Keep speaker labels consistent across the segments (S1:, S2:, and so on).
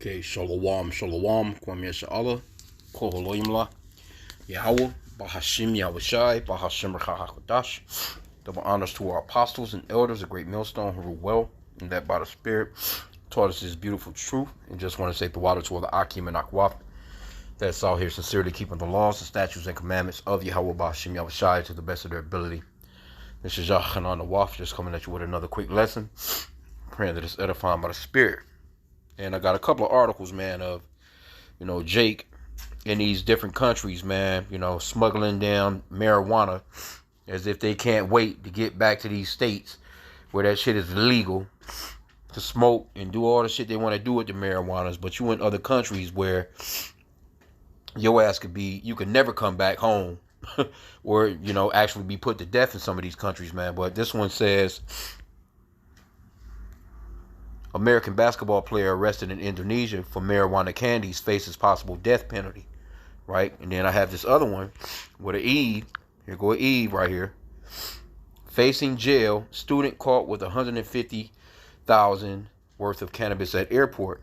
S1: Okay, shalom, shalom, kwam yasha'Allah, koholoyimla, Yahweh, Bahashim Yahushai, Bahashim Rachahakadash. Double honors to our apostles and elders, a great millstone who rule well, and that by the Spirit taught us this beautiful truth. And just want to say the water to all the H.I.M and Akwaf that's out here sincerely keeping the laws, the statutes, and commandments of Yahweh Bahashim Yahushai to the best of their ability. This is Yachanan Awaf, just coming at you with another quick lesson, praying that it's edifying by the Spirit. And I got a couple of articles, man, of, Jake in these different countries, man, smuggling down marijuana as if they can't wait to get back to these states where that shit is illegal to smoke and do all the shit they want to do with the marijuanas. But you in other countries where your ass you could never come back home or, actually be put to death in some of these countries, man. But this one says, American basketball player arrested in Indonesia for marijuana candies faces possible death penalty, right? And then I have this other one with an Eve. Here go an Eve right here. Facing jail, student caught with 150,000 worth of cannabis at airport.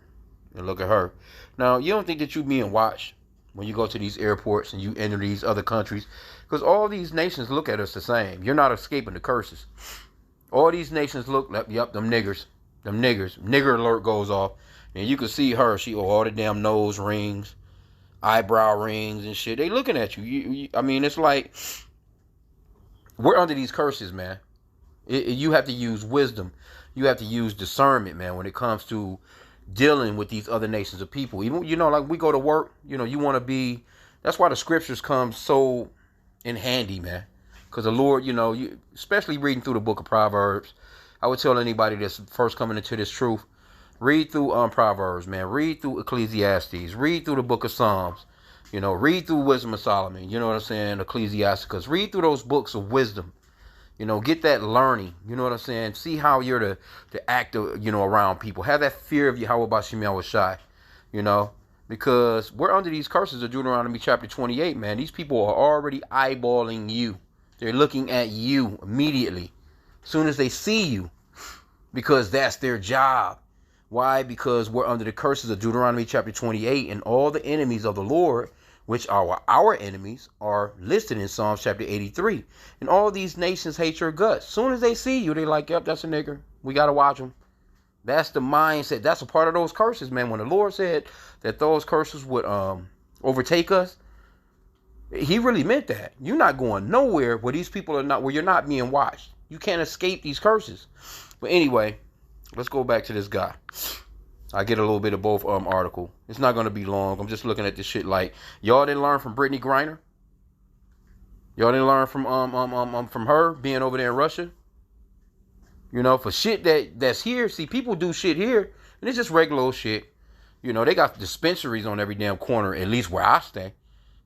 S1: And look at her. Now, you don't think that you being watched when you go to these airports and you enter these other countries? Because all these nations look at us the same. You're not escaping the curses. All these nations look like, yep, them niggers. Them niggers. Nigger alert goes off. And you can see her. She all the damn nose rings, eyebrow rings and shit. They looking at you. I mean, it's like we're under these curses, man. You have to use wisdom. You have to use discernment, man, when it comes to dealing with these other nations of people. Even, like we go to work, you want to be. That's why the scriptures come so in handy, man. Because the Lord, especially reading through the book of Proverbs, I would tell anybody that's first coming into this truth, read through Proverbs, man. Read through Ecclesiastes. Read through the book of Psalms. Read through Wisdom of Solomon. You know what I'm saying? Ecclesiasticus. Read through those books of wisdom. Get that learning. You know what I'm saying? See how you're to act, around people. Have that fear of Yahweh Bashim Yahushai. Because we're under these curses of Deuteronomy chapter 28, man. These people are already eyeballing you. They're looking at you immediately. As soon as they see you. Because that's their job. Why? Because we're under the curses of Deuteronomy chapter 28, and all the enemies of the Lord, which are our enemies, are listed in Psalms chapter 83. And all these nations hate your guts. As soon as they see you, they like, yep, that's a nigger. We got to watch them. That's the mindset. That's a part of those curses, man. When the Lord said that those curses would overtake us, he really meant that. You're not going nowhere where these people are not, where you're not being watched. You can't escape these curses. But anyway, let's go back to this guy. I get a little bit of both article. It's not going to be long. I'm just looking at this shit like, y'all didn't learn from Brittany Griner? Y'all didn't learn from her being over there in Russia? For shit that's here. See, people do shit here, and it's just regular old shit. They got dispensaries on every damn corner, at least where I stay.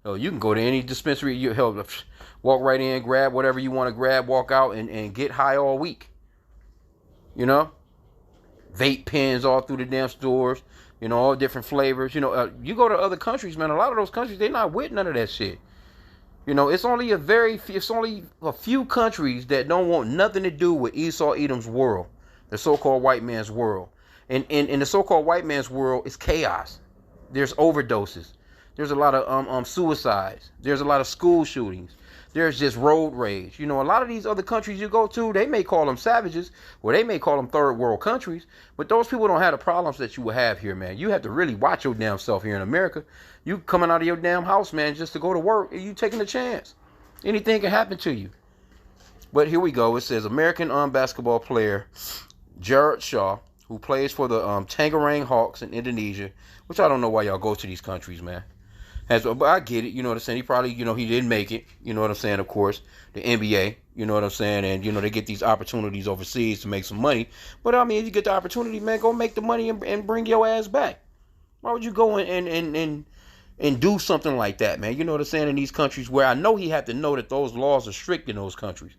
S1: You can go to any dispensary, walk right in, grab whatever you want to grab, walk out and get high all week. Vape pens all through the damn stores, all different flavors. You go to other countries, man, a lot of those countries, they're not with none of that shit. It's only a few countries that don't want nothing to do with Esau Edom's world, the so-called white man's world. And in the so-called white man's world, it's chaos. There's overdoses. There's a lot of suicides. There's a lot of school shootings. There's just road rage. A lot of these other countries you go to, they may call them savages, or they may call them third world countries, but those people don't have the problems that you will have here, man. You have to really watch your damn self here in America. You coming out of your damn house, man, just to go to work, and you taking a chance. Anything can happen to you. But here we go. It says American basketball player Jared Shaw, who plays for the Tangerang Hawks in Indonesia, which I don't know why y'all go to these countries, man. But I get it, you know what I'm saying? He probably, he didn't make it, you know what I'm saying, of course, the NBA, you know what I'm saying? And, they get these opportunities overseas to make some money. But, I mean, if you get the opportunity, man, go make the money and bring your ass back. Why would you go and do something like that, man? You know what I'm saying? In these countries where I know he had to know that those laws are strict in those countries.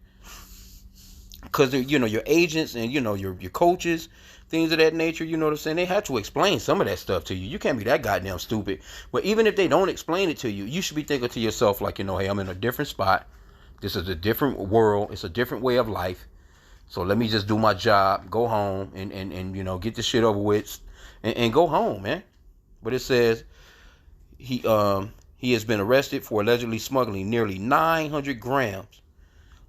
S1: Because, your agents and, your coaches, things of that nature, you know what I'm saying? They have to explain some of that stuff to you. You can't be that goddamn stupid. But even if they don't explain it to you, you should be thinking to yourself like, hey, I'm in a different spot. This is a different world. It's a different way of life. So let me just do my job, go home, and get this shit over with, and go home, man. But it says he has been arrested for allegedly smuggling nearly 900 grams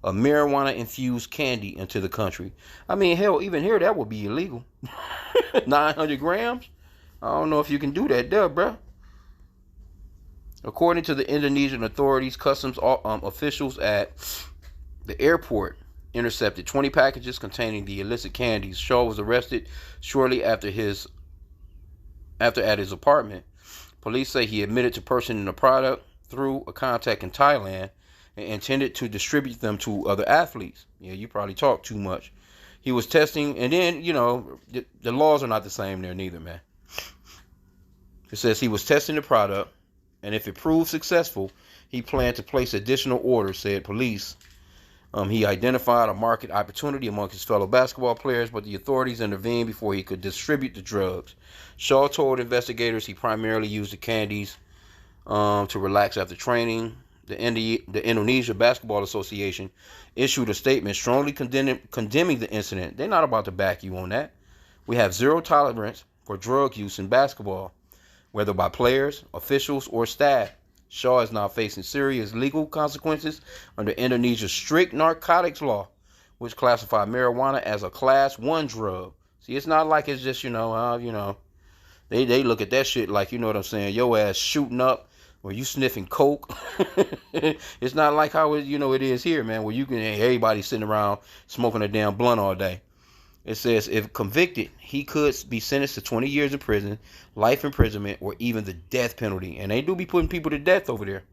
S1: of marijuana-infused candy into the country. I mean, hell, even here that would be illegal. 900 grams? I don't know if you can do that there, bro. According to the Indonesian authorities, customs officials at the airport intercepted 20 packages containing the illicit candies. Shaw was arrested shortly after at his apartment. Police say he admitted to purchasing the product through a contact in Thailand and intended to distribute them to other athletes. Yeah, you probably talk too much. He was testing, and then, the laws are not the same there neither, man. It says he was testing the product, and if it proved successful, he planned to place additional orders, said police. He identified a market opportunity among his fellow basketball players, but the authorities intervened before he could distribute the drugs. Shaw told investigators he primarily used the candies to relax after training. The Indonesia Basketball Association issued a statement strongly condemning the incident. They're not about to back you on that. We have zero tolerance for drug use in basketball, whether by players, officials, or staff. Shaw is now facing serious legal consequences under Indonesia's strict narcotics law, which classifies marijuana as a Class 1 drug. See, it's not like it's just, they look at that shit like, you know what I'm saying, your ass shooting up or you sniffing coke. It's not like how it is here, man, where everybody sitting around smoking a damn blunt all day. It says if convicted, he could be sentenced to 20 years in prison, life imprisonment, or even the death penalty. And they do be putting people to death over there.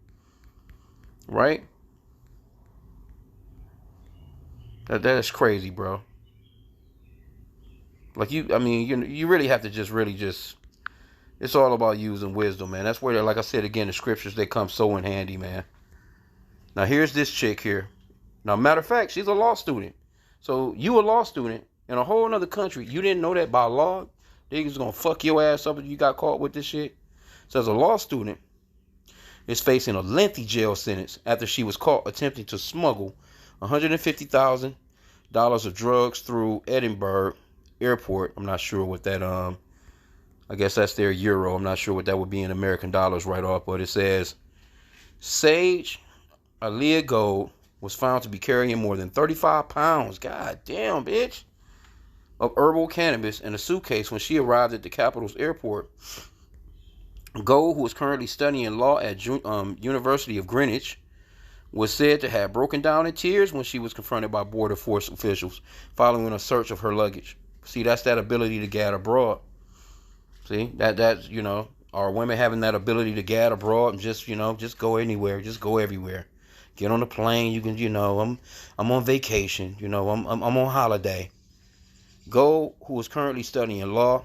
S1: Right? That's crazy, bro. Like, you really have to just, it's all about using wisdom, man. That's where, like I said again, the scriptures, they come so in handy, man. Now, here's this chick here. Now, matter of fact, she's a law student. So, you a law student in a whole other country, you didn't know that by law? Niggas gonna fuck your ass up if you got caught with this shit. So as a law student is facing a lengthy jail sentence after she was caught attempting to smuggle $150,000 of drugs through Edinburgh Airport. I'm not sure what that, I guess that's their euro. I'm not sure what that would be in American dollars right off, but it says Sage Aaliyah Gold was found to be carrying more than 35 pounds. God damn, bitch. Of herbal cannabis in a suitcase when she arrived at the capital's airport. Gold, who is currently studying law at University of Greenwich, was said to have broken down in tears when she was confronted by border force officials following a search of her luggage. See, that's that ability to gad abroad. See, that's our women having that ability to gad abroad and just go anywhere, just go everywhere. Get on the plane, you can, I'm on vacation, I'm on holiday. Gold, who is currently studying law,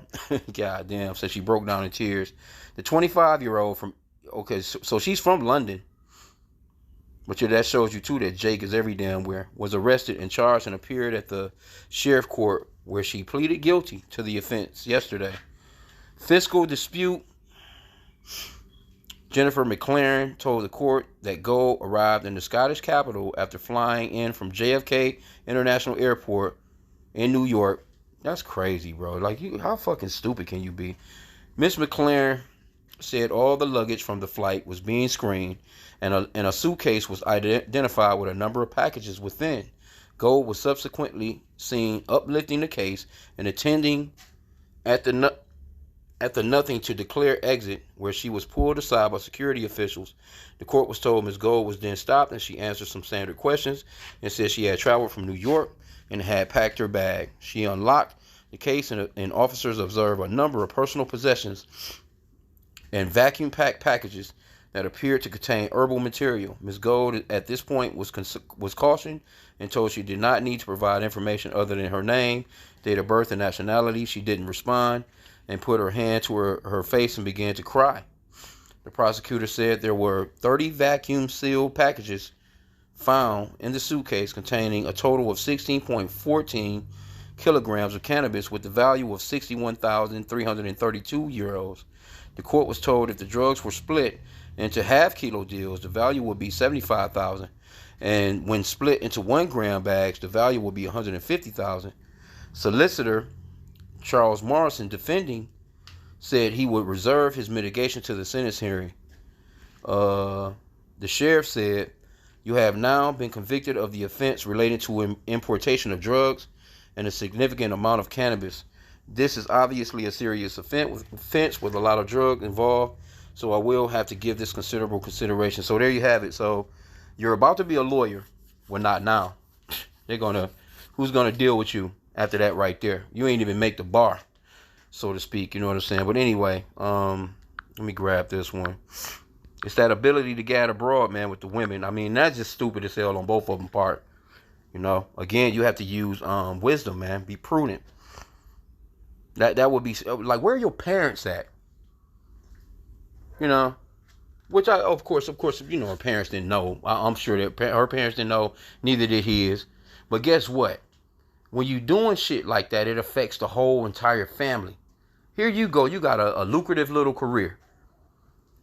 S1: goddamn, said she broke down in tears. The 25-year-old so she's from London, but that shows you too that Jake is every damn where, was arrested and charged and appeared at the sheriff court where she pleaded guilty to the offense yesterday. Fiscal dispute. Jennifer McLaren told the court that Gold arrived in the Scottish capital after flying in from JFK International Airport in New York. That's crazy, bro. Like, how fucking stupid can you be? Miss McLaren said all the luggage from the flight was being screened, and a suitcase was identified with a number of packages within. Gold was subsequently seen uplifting the case and attending at the nothing to declare exit, where she was pulled aside by security officials. The court was told Ms. Gold was then stopped, and she answered some standard questions and said she had traveled from New York and had packed her bag. She unlocked the case, and officers observed a number of personal possessions and vacuum-packed packages that appeared to contain herbal material. Ms. Gold, at this point, was cautioned and told she did not need to provide information other than her name, date of birth, and nationality. She didn't respond and put her hand to her face and began to cry. The prosecutor said there were 30 vacuum-sealed packages found in the suitcase containing a total of 16.14 kilograms of cannabis with the value of 61,332 euros. The court was told if the drugs were split into half-kilo deals, the value would be 75,000, and when split into 1-gram bags, the value would be 150,000. Solicitor Charles Morrison, defending said he would reserve his mitigation to the sentence hearing. The sheriff said, "You have now been convicted of the offense relating to importation of drugs and a significant amount of cannabis. This is obviously a serious offense with a lot of drug involved, so I will have to give this considerable consideration." So there you have it. So you're about to be a lawyer. Well, not now. Who's gonna deal with you after that right there? You ain't even make the bar, so to speak. You know what I'm saying? But anyway, let me grab this one. It's that ability to get abroad, man, with the women. I mean, that's just stupid as hell on both of them part. You know, again, you have to use wisdom, man. Be prudent. That would be like, where are your parents at? You know, which of course, you know, her parents didn't know. I'm sure that her parents didn't know. Neither did his. But guess what? When you doing shit like that, it affects the whole entire family. Here you go. You got a lucrative little career.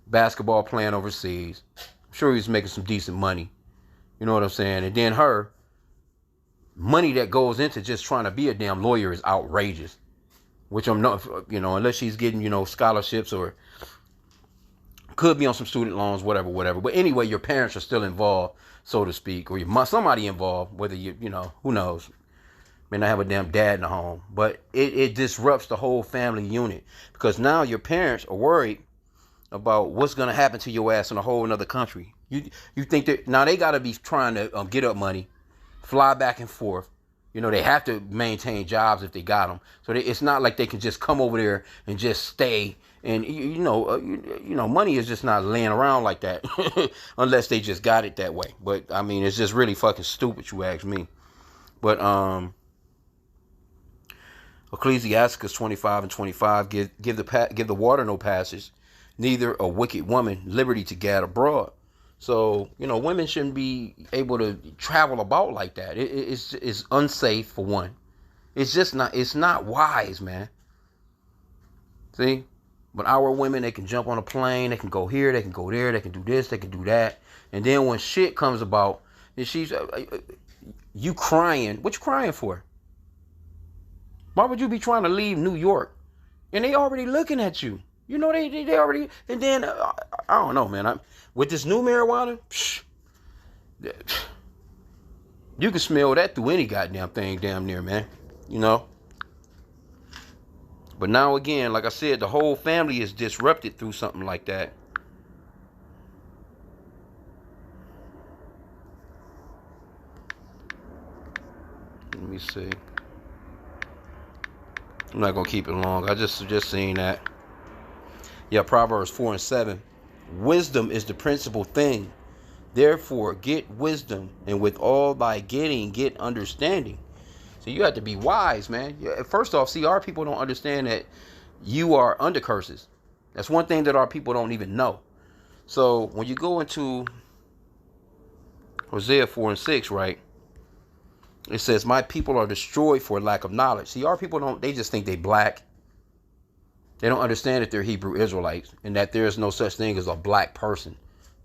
S1: Basketball playing overseas. I'm sure he's making some decent money. You know what I'm saying? And then her money that goes into just trying to be a damn lawyer is outrageous. Which I'm not, you know, unless she's getting, you know, scholarships or could be on some student loans, whatever. But anyway, your parents are still involved, so to speak, or somebody involved, whether you know, who knows. May not have a damn dad in the home, but it disrupts the whole family unit because now your parents are worried about what's going to happen to your ass in a whole another country. You think that now they got to be trying to get up money, fly back and forth. You know, they have to maintain jobs if they got them. So it's not like they can just come over there and just stay. And, you know, money is just not laying around like that unless they just got it that way. But, I mean, it's just really fucking stupid, you ask me. But Ecclesiasticus 25:25 give the water no passage, neither a wicked woman liberty to gad abroad. So, you know, women shouldn't be able to travel about like that. It's unsafe for one. It's not wise, man. See? But our women, they can jump on a plane, they can go here, they can go there, they can do this, they can do that. And then when shit comes about, and she's, you crying. What you crying for? Why would you be trying to leave New York? And they already looking at you. You know, they already, and then, I don't know, man. With this new marijuana, you can smell that through any goddamn thing damn near, man. You know? But now again, like I said, the whole family is disrupted through something like that. Let me see. I'm not going to keep it long. I just seen that. Yeah, Proverbs 4:7. Wisdom is the principal thing. Therefore, get wisdom, and with all thy getting, get understanding. So you have to be wise, man. First off, see, our people don't understand that you are under curses. That's one thing that our people don't even know. So when you go into Hosea 4:6, right? It says, "My people are destroyed for lack of knowledge." See, our people they just think they black. They don't understand that they're Hebrew Israelites and that there is no such thing as a black person.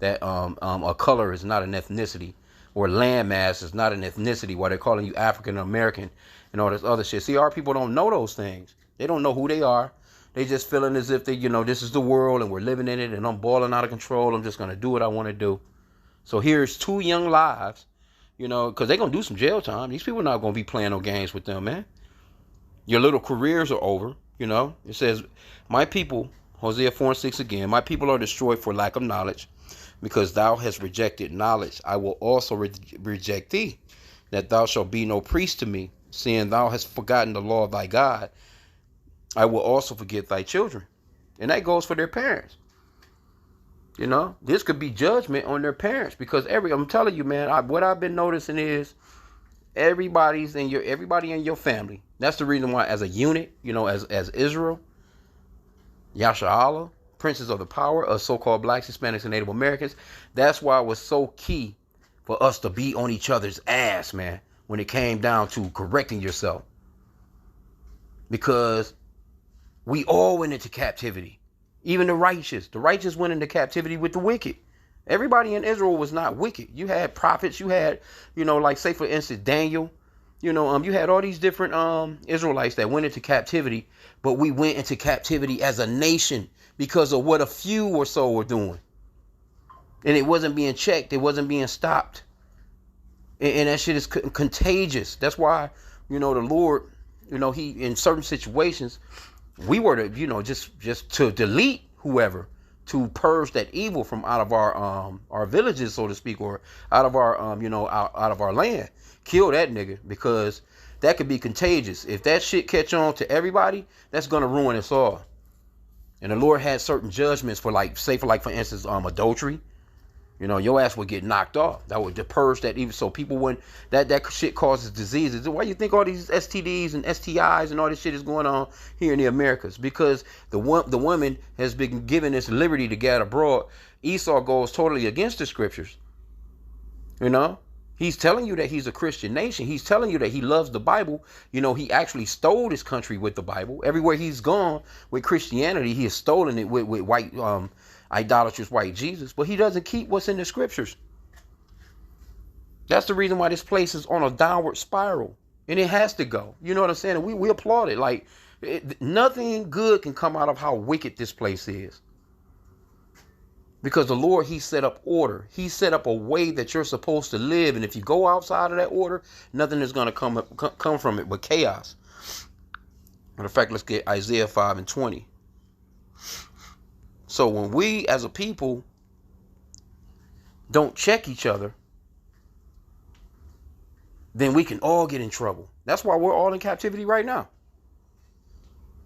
S1: That a color is not an ethnicity, or landmass is not an ethnicity. Why they're calling you African American and all this other shit. See, our people don't know those things. They don't know who they are. They just feeling as if they, you know, this is the world and we're living in it and I'm balling out of control. I'm just gonna do what I want to do. So here's 2 young lives, you know, because they're gonna do some jail time. These people are not gonna be playing no games with them, man. Your little careers are over. You know, it says, "My people," Hosea 4:6 again, "my people are destroyed for lack of knowledge, because thou hast rejected knowledge. I will also reject thee, that thou shalt be no priest to me, seeing thou hast forgotten the law of thy God. I will also forget thy children." And that goes for their parents. You know, this could be judgment on their parents, because I'm telling you, man, what I've been noticing is everybody in your family. That's the reason why, as a unit, you know, as Israel, Yasharallah, princes of the power of so-called blacks, Hispanics, and Native Americans, that's why it was so key for us to be on each other's ass, man, when it came down to correcting yourself. Because we all went into captivity. Even the righteous. The righteous went into captivity with the wicked. Everybody in Israel was not wicked. You had prophets. You had, you know, like, say, for instance, Daniel. You had all these different Israelites that went into captivity, but we went into captivity as a nation because of what a few or so were doing. And it wasn't being checked. It wasn't being stopped. And that shit is contagious. That's why, the Lord, he, in certain situations, we were to, just to delete whoever, to purge that evil from out of our villages, so to speak, or out of our, out of our land. Kill that nigga, because that could be contagious. If that shit catch on to everybody, that's going to ruin us all. And the Lord had certain judgments for, for instance, adultery. Your ass would get knocked off. That would purge that evil. So people wouldn't, that shit causes diseases. Why you think all these STDs and STIs and all this shit is going on here in the Americas? Because the woman has been given this liberty to get abroad. Esau goes totally against the scriptures. He's telling you that he's a Christian nation. He's telling you that he loves the Bible. He actually stole his country with the Bible. Everywhere he's gone with Christianity, he has stolen it with white idolatrous white Jesus, but he doesn't keep what's in the scriptures. That's the reason why this place is on a downward spiral, and it has to go. You know what I'm saying? And we applaud it. Nothing good can come out of how wicked this place is, because the Lord, he set up order. He set up a way that you're supposed to live, and if you go outside of that order, nothing is going to come from it but chaos. Matter of fact, let's get Isaiah 5:20. So when we as a people don't check each other, then we can all get in trouble. That's why we're all in captivity right now.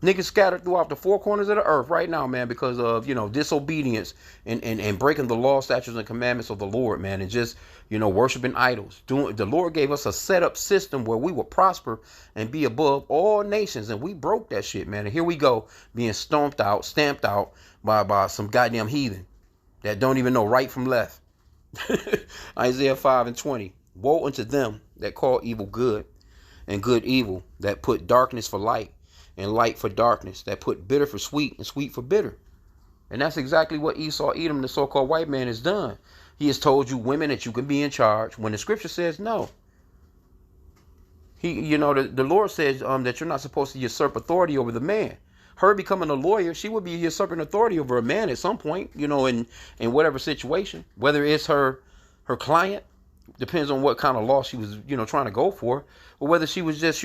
S1: Niggas scattered throughout the four corners of the earth right now, man, because of, disobedience and breaking the law, statutes, and commandments of the Lord, man, and just, worshiping idols. The Lord gave us a set up system where we would prosper and be above all nations, and we broke that shit, man. And here we go, being stamped out by some goddamn heathen that don't even know right from left. Isaiah 5:20. Woe unto them that call evil good and good evil, that put darkness for light and light for darkness, that put bitter for sweet and sweet for bitter. And that's exactly what Esau, Edom, the so-called white man, has done. He has told you, women, that you can be in charge when the scripture says no. The Lord says that you're not supposed to usurp authority over the man. Her becoming a lawyer, she would be usurping authority over a man at some point, in whatever situation, whether it's her client, depends on what kind of law she was, trying to go for, or whether she was just,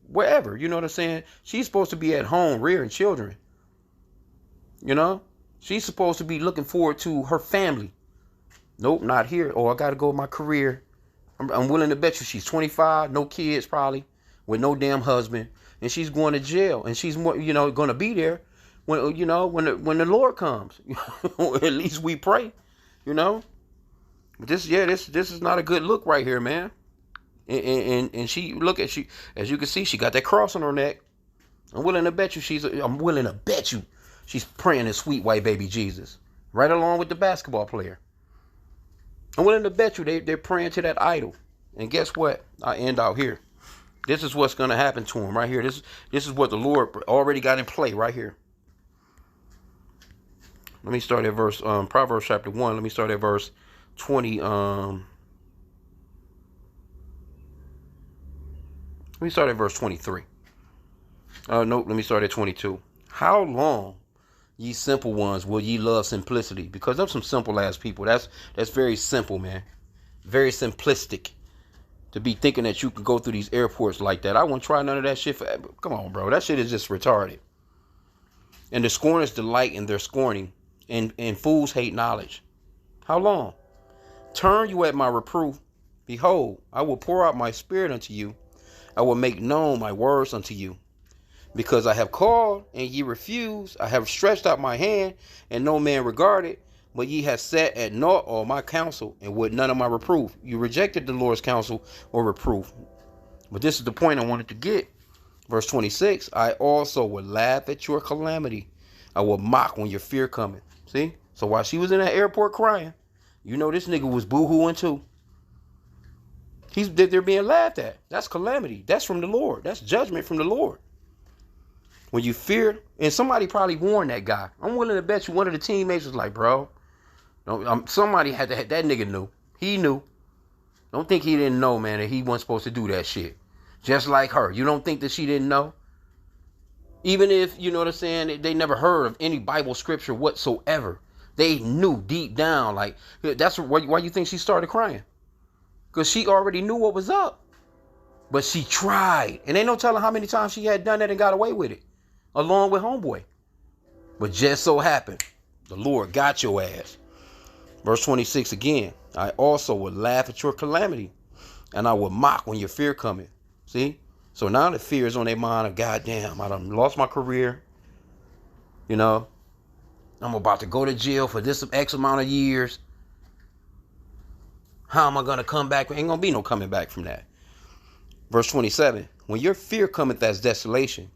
S1: wherever, you know what I'm saying? She's supposed to be at home rearing children. She's supposed to be looking forward to her family. Nope, not here. Oh, I got to go with my career. I'm willing to bet you she's 25, no kids probably, with no damn husband, and she's going to jail, and she's more, going to be there when the Lord comes. At least we pray, But this is not a good look right here, man. And she, as you can see, she got that cross on her neck. I'm willing to bet you she's praying to sweet white baby Jesus, right along with the basketball player. I'm willing to bet you they're praying to that idol. And guess what? I end out here. This is what's going to happen to him right here. This is what the Lord already got in play right here. Let me start at verse Proverbs chapter 1. Let me start at verse 20. Let me start at verse 23. Nope, let me start at 22. How long, ye simple ones, will ye love simplicity? Because I'm some simple ass people. That's very simple, man. Very simplistic. To be thinking that you can go through these airports like that. I won't try none of that shit. Come on, bro. That shit is just retarded. And the scorners delight in their scorning, and fools hate knowledge. How long? Turn you at my reproof. Behold, I will pour out my spirit unto you. I will make known my words unto you. Because I have called, and ye refuse. I have stretched out my hand, and no man regarded. But ye have set at naught all my counsel, and would none of my reproof. You rejected the Lord's counsel or reproof. But this is the point I wanted to get. Verse 26. I also will laugh at your calamity. I will mock when your fear cometh. See? So while she was in that airport crying, this nigga was boo-hooing too. They're being laughed at. That's calamity. That's from the Lord. That's judgment from the Lord. When you fear, and somebody probably warned that guy. I'm willing to bet you one of the teammates was like, bro, somebody that nigga knew. He knew. Don't think he didn't know, man, that he wasn't supposed to do that shit. Just like her. You don't think that she didn't know? Even if, you know what I'm saying, they never heard of any Bible scripture whatsoever. They knew deep down. Like, that's why you think she started crying. Because she already knew what was up. But she tried. And ain't no telling how many times she had done that and got away with it. Along with homeboy. But just so happened, the Lord got your ass. Verse 26 again. I also would laugh at your calamity. And I would mock when your fear cometh. See? So now the fear is on their mind of, goddamn, I done lost my career. You know? I'm about to go to jail for this X amount of years. How am I going to come back? Ain't going to be no coming back from that. Verse 27. When your fear cometh as desolation,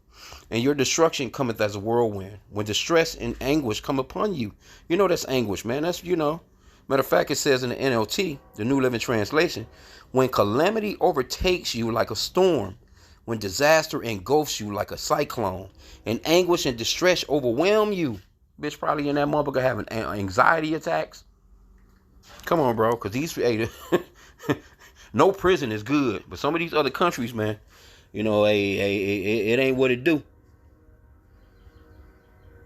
S1: and your destruction cometh as a whirlwind, when distress and anguish come upon you. You know that's anguish, man. That's, you know. Matter of fact, it says in the NLT, the New Living Translation, when calamity overtakes you like a storm, when disaster engulfs you like a cyclone, and anguish and distress overwhelm you. Bitch probably in that motherfucker having anxiety attacks. Come on, bro, because these, hey, no prison is good, but some of these other countries, man, you know, it ain't what it do.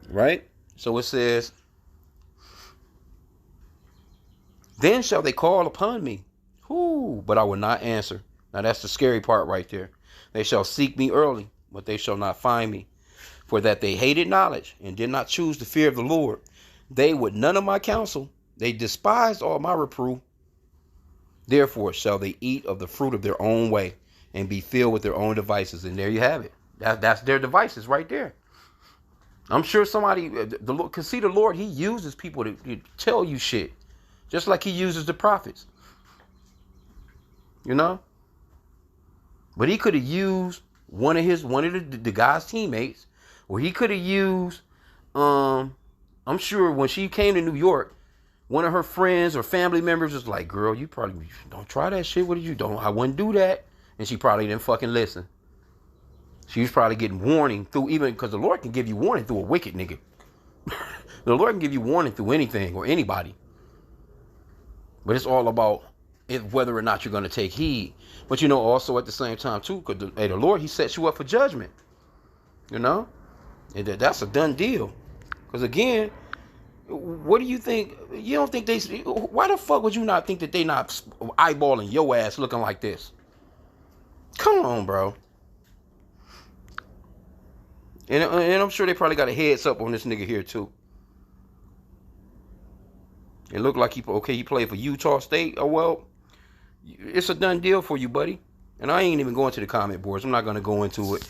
S1: Right? So it says, then shall they call upon me, but I will not answer. Now that's the scary part right there. They shall seek me early, but they shall not find me. For that they hated knowledge and did not choose the fear of the Lord. They would none of my counsel. They despised all my reproof. Therefore shall they eat of the fruit of their own way and be filled with their own devices. And there you have it. That's their devices right there. I'm sure somebody, the Lord, can see the Lord, he uses people to tell you shit. Just like he uses the prophets. You know? But he could have used one of the guy's teammates. Or he could have used, I'm sure when she came to New York, one of her friends or family members was like, girl, you probably don't try that shit. What did you do? I wouldn't do that. And she probably didn't fucking listen. She was probably getting warning through, even because the Lord can give you warning through a wicked nigga. The Lord can give you warning through anything or anybody. But it's all about whether or not you're going to take heed. But you know, also at the same time too, because the Lord, he sets you up for judgment. You know? And that's a done deal. Because again, what do you think? You don't think why the fuck would you not think that they not eyeballing your ass looking like this? Come on, bro. And I'm sure they probably got a heads up on this nigga here too. It looked like he played for Utah State. Oh well, it's a done deal for you, buddy. And I ain't even going to the comment boards. I'm not going to go into it.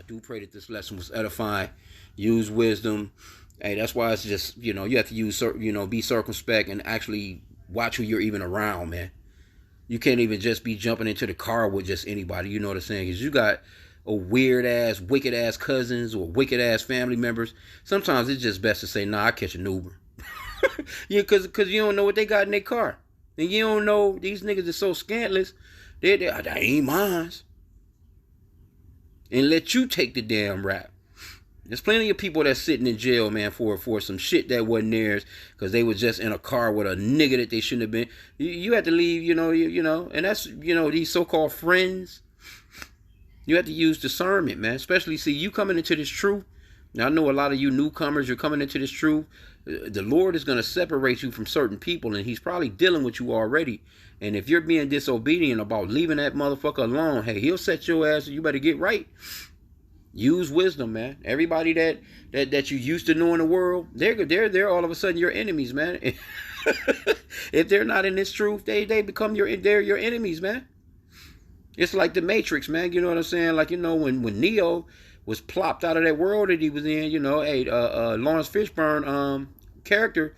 S1: Do pray that this lesson was edifying. Use wisdom. Hey, that's why it's just, you know, you have to use, you know, be circumspect and actually watch who you're even around, man. You can't even just be jumping into the car with just anybody, you know what I'm saying? Because you got a weird ass, wicked ass cousins or wicked ass family members. Sometimes it's just best to say, nah, I catch an Uber. Yeah, because you don't know what they got in their car. And you don't know, these niggas are so scantless. They ain't mine. And let you take the damn rap. There's plenty of people that's sitting in jail, man, for some shit that wasn't theirs because they was just in a car with a nigga that they shouldn't have been. You have to leave, you know, and that's, you know, these so-called friends. You have to use discernment, man. Especially, see, you coming into this truth. Now, I know a lot of you newcomers, you're coming into this truth. The Lord is going to separate you from certain people, and he's probably dealing with you already. And if you're being disobedient about leaving that motherfucker alone, hey, he'll set your ass and you better get right. Use wisdom, man. Everybody that you used to know in the world, they're all of a sudden your enemies, man. If they're not in this truth, they become your enemies, man. It's like the Matrix, man. You know what I'm saying? Like, you know, when Neo was plopped out of that world that he was in, you know, hey, Lawrence Fishburne character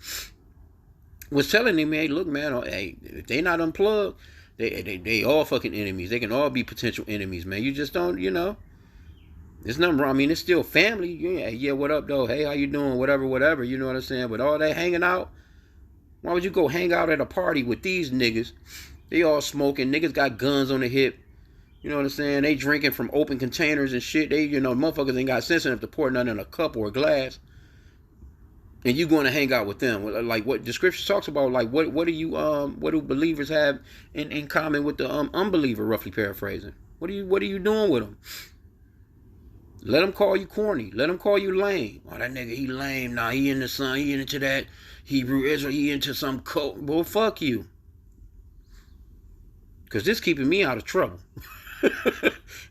S1: was telling him, hey, look, man, hey, if they not unplugged, they all fucking enemies. They can all be potential enemies, man. You just don't, you know. There's nothing wrong. I mean, it's still family. Yeah, what up, though? Hey, how you doing? Whatever. You know what I'm saying? But all that hanging out, why would you go hang out at a party with these niggas? They all smoking. Niggas got guns on the hip. You know what I'm saying? They drinking from open containers and shit. They, motherfuckers ain't got sense enough to pour nothing in a cup or a glass. And you going to hang out with them. Like what the scripture talks about, like what do believers have in common with the unbeliever, roughly paraphrasing? What are you doing with them? Let them call you corny. Let them call you lame. Oh, that nigga, he lame. Nah, he into some, he into that Hebrew Israel, he into some cult. Well, fuck you. Because this keeping me out of trouble.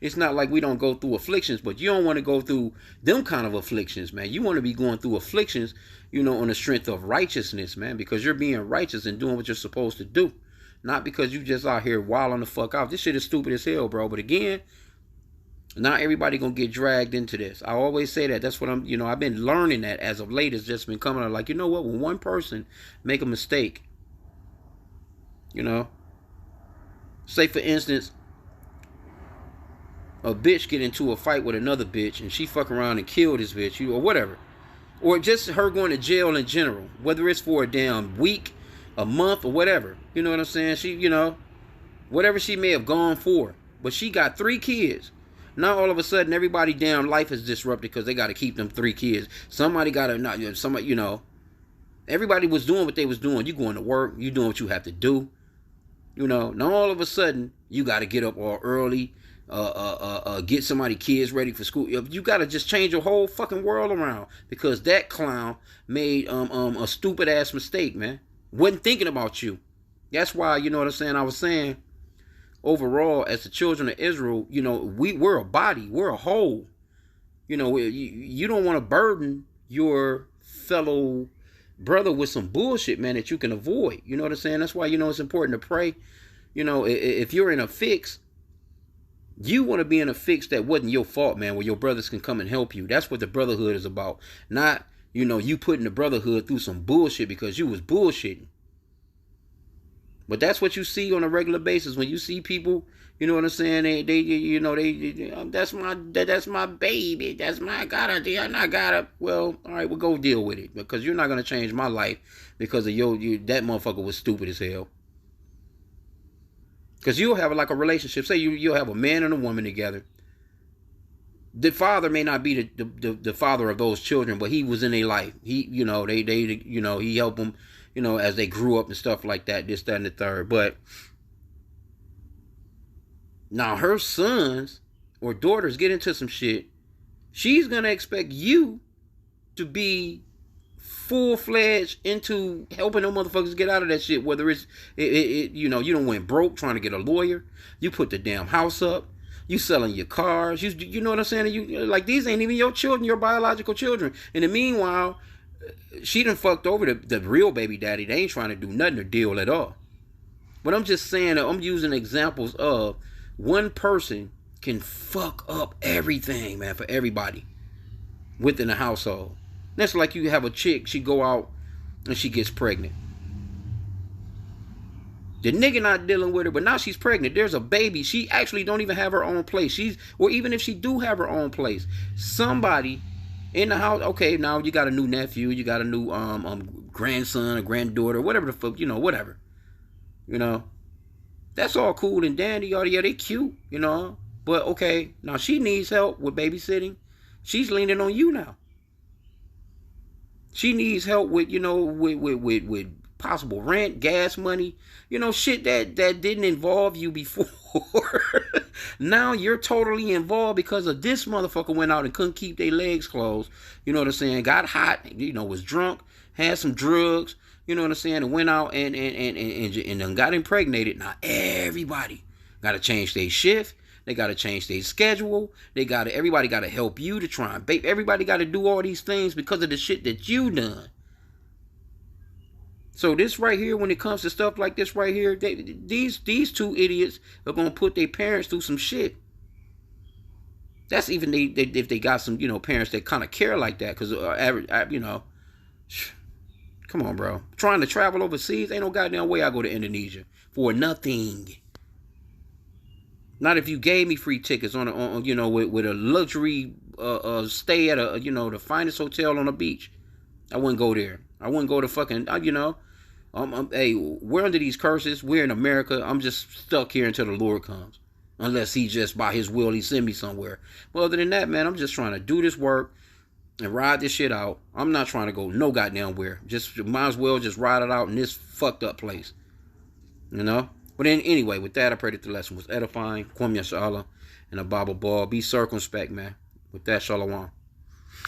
S1: It's not like we don't go through afflictions, but you don't want to go through them kind of afflictions, man. You want to be going through afflictions, on the strength of righteousness, man, because you're being righteous and doing what you're supposed to do. Not because you just out here wilding the fuck out. This shit is stupid as hell, bro. But again, not everybody gonna get dragged into this. I always say that. That's what I've been learning that as of late. It's just been coming out like, you know what? When one person make a mistake, say for instance, a bitch get into a fight with another bitch and she fuck around and kill this bitch, or whatever. Or just her going to jail in general, whether it's for a damn week, a month, or whatever. You know what I'm saying? She, whatever she may have gone for. But she got 3 kids. Now all of a sudden everybody damn life is disrupted because they got to keep them 3 kids. Somebody got to, everybody was doing what they was doing. You going to work, you doing what you have to do. Now all of a sudden you got to get up all early, get somebody kids ready for school. You got to just change your whole fucking world around because that clown made a stupid ass mistake, man. Wasn't thinking about you. That's why, you know what I'm saying? I was saying, overall, as the children of Israel, we're a body, we're a whole. You don't want to burden your fellow brother with some bullshit, man, that you can avoid. You know what I'm saying? That's why, it's important to pray. If you're in a fix, you want to be in a fix that wasn't your fault, man, where your brothers can come and help you. That's what the brotherhood is about. Not, you putting the brotherhood through some bullshit because you was bullshitting. But that's what you see on a regular basis when you see people, you know what I'm saying? That's my baby. That's my gotta. Well, all right, we'll go deal with it because you're not gonna change my life because of that motherfucker was stupid as hell. Because you'll have like a relationship. Say you'll have a man and a woman together. The father may not be the father of those children, but he was in their life. He, he helped them, as they grew up and stuff like that, this, that, and the third. But now her sons or daughters get into some shit. She's going to expect you to be full-fledged into helping them motherfuckers get out of that shit. Whether it's, you don't went broke trying to get a lawyer. You put the damn house up. You selling your cars. You know what I'm saying? You like, these ain't even your children, your biological children. In the meanwhile, she done fucked over the real baby daddy. They ain't trying to do nothing or deal at all. But I'm just saying that I'm using examples of one person can fuck up everything, man, for everybody within the household. That's like you have a chick, she go out and she gets pregnant. The nigga not dealing with her, but now she's pregnant. There's a baby. She actually don't even have her own place. Or even if she do have her own place, somebody in the house, okay, now you got a new nephew, you got a new grandson, a granddaughter, whatever the fuck, whatever. That's all cool and dandy. Yeah, they cute, But okay, now she needs help with babysitting. She's leaning on you now. She needs help with, with possible rent, gas money, shit that didn't involve you before. Now you're totally involved because of this motherfucker went out and couldn't keep their legs closed. You know what I'm saying? Got hot, was drunk, had some drugs, you know what I'm saying, and went out and then got impregnated. Now everybody got to change their shift. They got to change their schedule. Everybody got to help you to try and bake. Everybody got to do all these things because of the shit that you done. So this right here, when it comes to stuff like this right here, these 2 idiots are going to put their parents through some shit. That's even if they got some, parents that kind of care like that. Because, come on, bro. Trying to travel overseas, ain't no goddamn way I go to Indonesia for nothing. Not if you gave me free tickets with a luxury stay at the finest hotel on the beach. I wouldn't go there. I wouldn't go to fucking, hey, we're under these curses. We're in America. I'm just stuck here until the Lord comes. Unless he just by his will he send me somewhere. But other than that, man, I'm just trying to do this work and ride this shit out. I'm not trying to go no goddamn where. Just might as well just ride it out in this fucked up place. You know? But then anyway, with that, I pray that the lesson was edifying. Kwam Yashala and a Bible ball. Be circumspect, man. With that, Shalom.